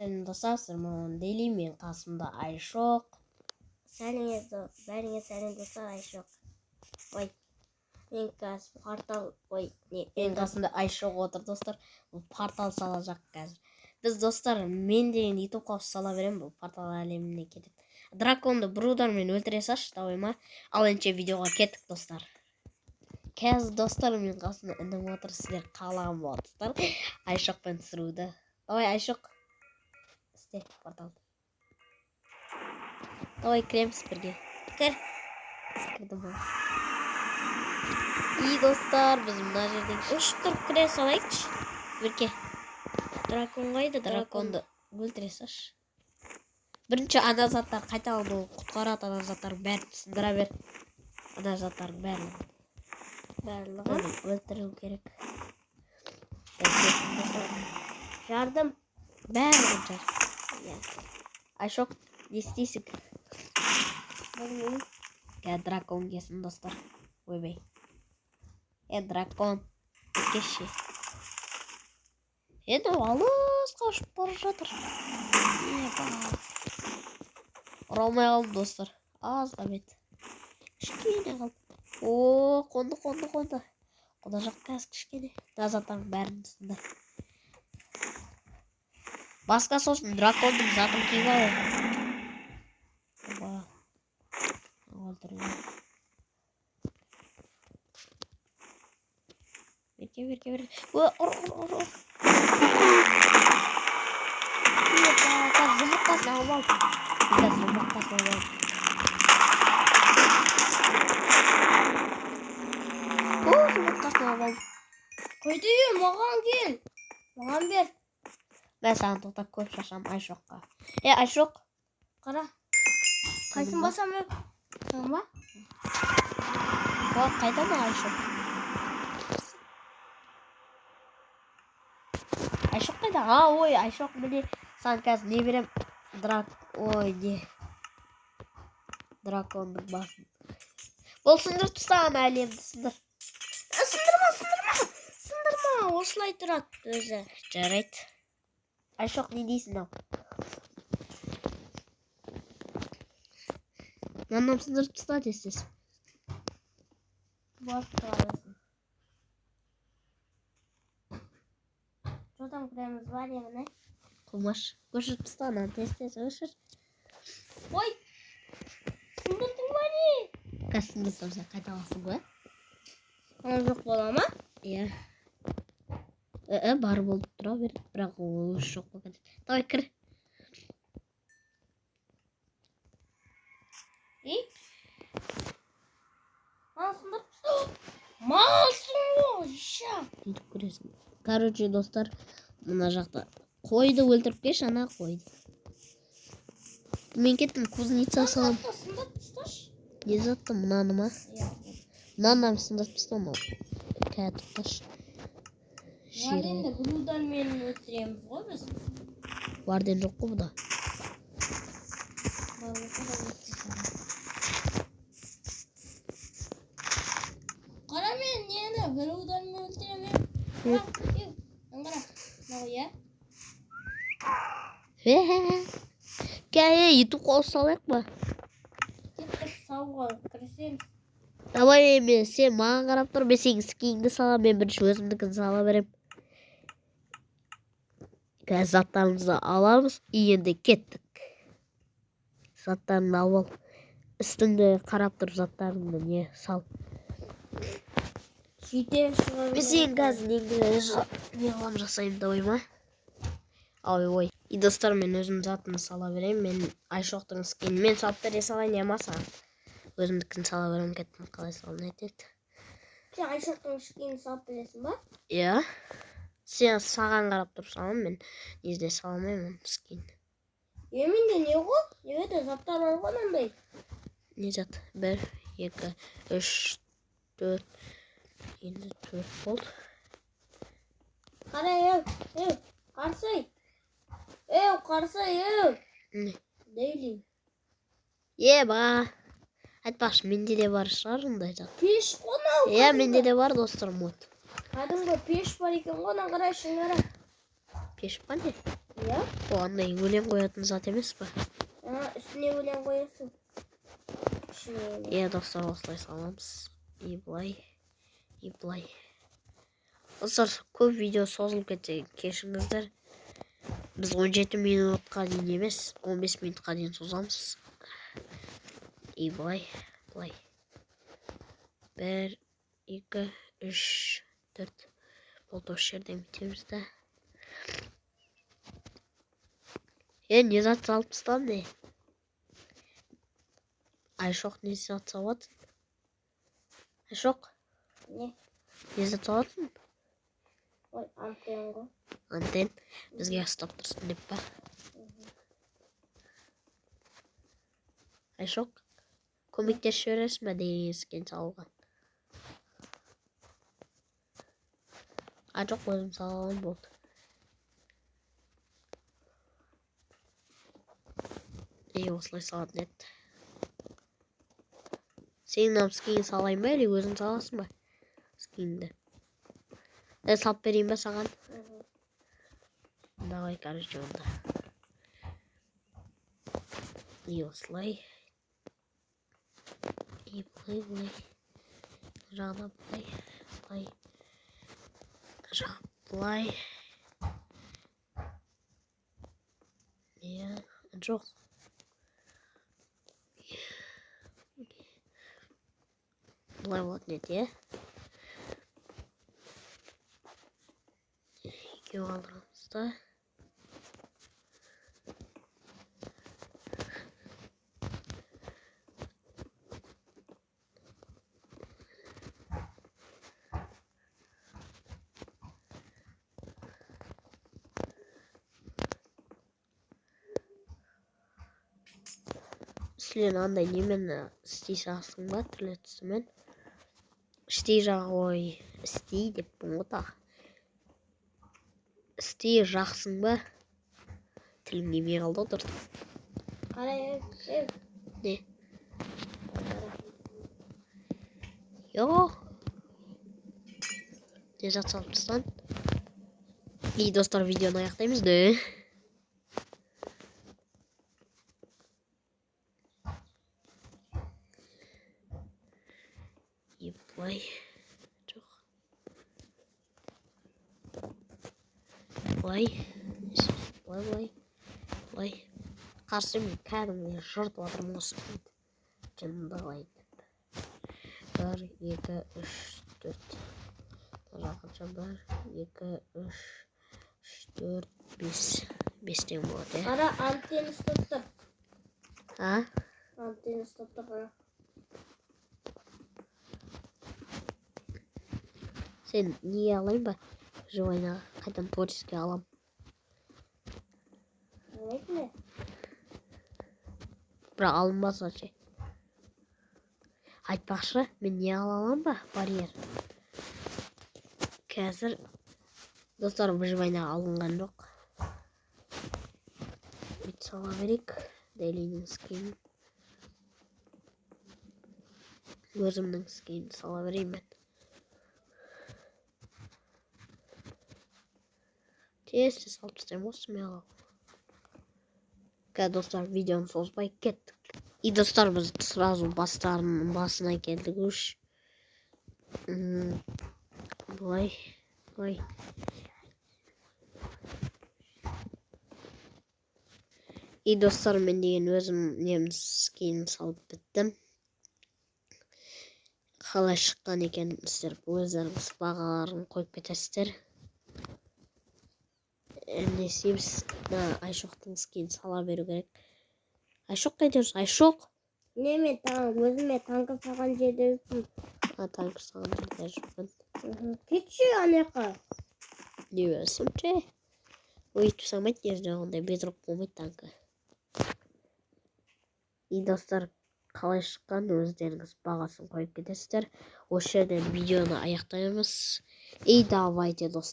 Достарым, Дели мен қасымда Айшоқ. Бәріңе сәлем достар, Айшоқ. Ой, мен портал, Мен қасымда Айшоқ отыр достар. Бұл портал сала жақ қазір. Біз достар, мен деген YouTube қаусы сала берем, бұл портал әлеміне кетіп. Драконды бұрудармен өлтіре саш, давай ма? Ал енше видеоға кеттік достар. Қазір достар, мен қасымда інім отыр, сіздер қалаған болатыздар. Айшоқпен түсіруді. Давай Айшоқ. Істе порталды. Давай кіреміз бірге. Кірді бұл. И достар, біз мұна жерден тұрып кіре салайықшы. Бірге. Дракон қайды, Драконды өлтіре саш. Бірінші ана заттар қайталды, құтқарат ана заттар бәрін түсіндіра бер. Ана заттар барлығын өлтіру керек. Жардым. Бәрін жар. Айшоқ, не істейсің? Дракон кесін достар. Ойбай. Дракон. Кеші. Енді алыс қашып бара жатыр. Ұра қалым достар. Аз қабет. Кішкене қалым. О, қонды. Құда жақ қаз кішкене. Назаттың бәрін түсінді. Басқа сосын дракондың затын кей қалай. Берке. Ұр. Жұмыртқасын алып ал. Жұмыртқасын алып ал. Қойды, маған кел. Маған бер. Мен саған тоқтап көп шашам Айшоққа. Айшоқ. Қара. Қайсын басам өп? Саған ба? Қайда ма Айшоқ? Айшоқ қайда? Ой, Айшоқ міне саған қазір не берем? Дракондың басын. Бұл сындырып тұстаған әлемді сындыр. Сындырма, осылай тұрады өзі. Жарайды. Айшоқ не дейсің ау? Мынам сындырып тұста десіз. Барып тұралысын. Жодан күреміз бар еміне. Құмаш. Көшір тұстан, тез өшір. Ой! Сындырдың ба не? Қасыңды сұрса қайталасың ба? Оны жоқ бола ма? Иә. Бар болып тұра берді, бірақ ол жоқ болған. Давай кір. Малсың ғой, ша. Сөйтіп көресің. Короче, достар, мына жақта қойды өлтіріп кеш, ана қойды. Мен кеттім, кузница салам. Сындырып тұсташ? Не затты, мынаны ма? Мынаны сындырып тұстам ол. Тұқташ. Варденді бұлудан мен өтіреміз ғой біз. Варден жоқ қой бұда. Қара мен нені бұлудан мен өтіремін. Аңғара, нағы е? YouTube қаусы салайық ба? Кеттік сауға кірісеміз. Давай мен сен маған қарап тұр, мен сенің скиніңді салам, мен бірінші өзімдікін сала берем. Қазір заттарымызды аламыз, енді кеттік. Заттарыңды алып ал. Үстіңді қарап тұр, заттарыңды не сал. Сөйтем шығып. Мен сенің қазір не ғылам жасайым, давай ма? Ой. И достар, мен өзім заттын сала берем, мен Айшоқтың скинін мен салып бере салайын, ема саған. Өзімдікін сала берем, кеттім, қалай салын етеді. Сен Айшоқтың скинін салып бересің ба? Иә. Сен саған қарап тұрып салам, мен незде саламаймын скин. Менде не ғой? Неде заттар бар ғой мынандай? Не зат? 1, 2, 3, 4. Енді 4 болды. Қара, қарсай. Қарсай. Не? Дейлин. Ба. Айтпақшы, менде де бар шығар ондай зат. Пеш қонау. Менде де бар достарым от. Кәдімгі пеш бар екен ғой, қарай шыңара. Пеш па не? Ya? O андай өлең қоятын зат емес па? Üstüne өлең қоясың. Иә, достар, осылай саламыз. И былай. Достар, көп видео созылып кетсе кешіріңіздер. Біз 17 минутқа дейін емес, 15 минутқа дейін созамыз. И былай. 1, 2, 3, 4. Бұл осы жерден бітеміз да. Не зат салып тастадым не? Айшоқ не зат салатын? Айшоқ? Не зат салатын? Ой, антен ғой. Антен бізге ұстап тұрсын деп па? Айшоқ, көмектесіп жібересің бе денескен салған? Айшоқ өзім салған болды. Осылай салатын еді. Сенің нам скин салайын ба, әлі өзің саласың ба? Скинді. Салып берейін ба саған? Давай, короче, онда. Осылай. Былай. Жағына былай. Былай. Жоқ. Былай болатын еді, е? Екеу қалдырамыз да. Үстілен андай немен істей жағсың ба, түрлі түсімен? Істей жағы, істей деп бұңғы да. Істей жақсың ба? Тілім немей қалды отырды. Қарай, Не? Йо. Не зат салып тастадың? И, достар, видеоны аяқтаймыз да. И былай. Жоқ. Былай. Қарсы мен кәдімгі жұрт отырмын осы. Жынды қалай деп. 1, 2, 3, 4. Жақынша 1, 2, 3, 4, 5. 5-тен болады, е? Қара, антен ұстап тұр. Антен ұстап тұр, қара. Сен не алайын ба? Живайна қайдан творческий алам. Алайын ба? Бірақ алынбаса ше. Айтпақшы, мен не алалам ба? Барьер. Қазір достар выживайна алынған жоқ. Бүйтіп сала берейік. Дейлінің скейін. Өзімнің скейін сала берейін мен. Тез салып тастайым осы мен алам. Достар, видеоны созбай кеттік. И достар, біз сразу басына келдік үш. Былай. И достар, мен деген өзім неміз кейін салып біттім. Қалай шыққан екен сіздер өздеріңіз бағаларын қойып кетесіздер. Не істейміз? Айшоқтың скин сала беру керек. Айшоқ қайда жүрсің? Айшоқ? Не, мен өзіме таңғы саған жерде жүрсің. Таңғы саған жерде жүрмін. Кетші, анеқа. Не өсім че? Өйтіп самайды жерде ондай бедроқ болмайды таңғы. И достар, қалай шыққан өздеріңіз бағасын қойып кетесіздер. Осы жерден видеоны аяқтаймыз. И давайте, достар.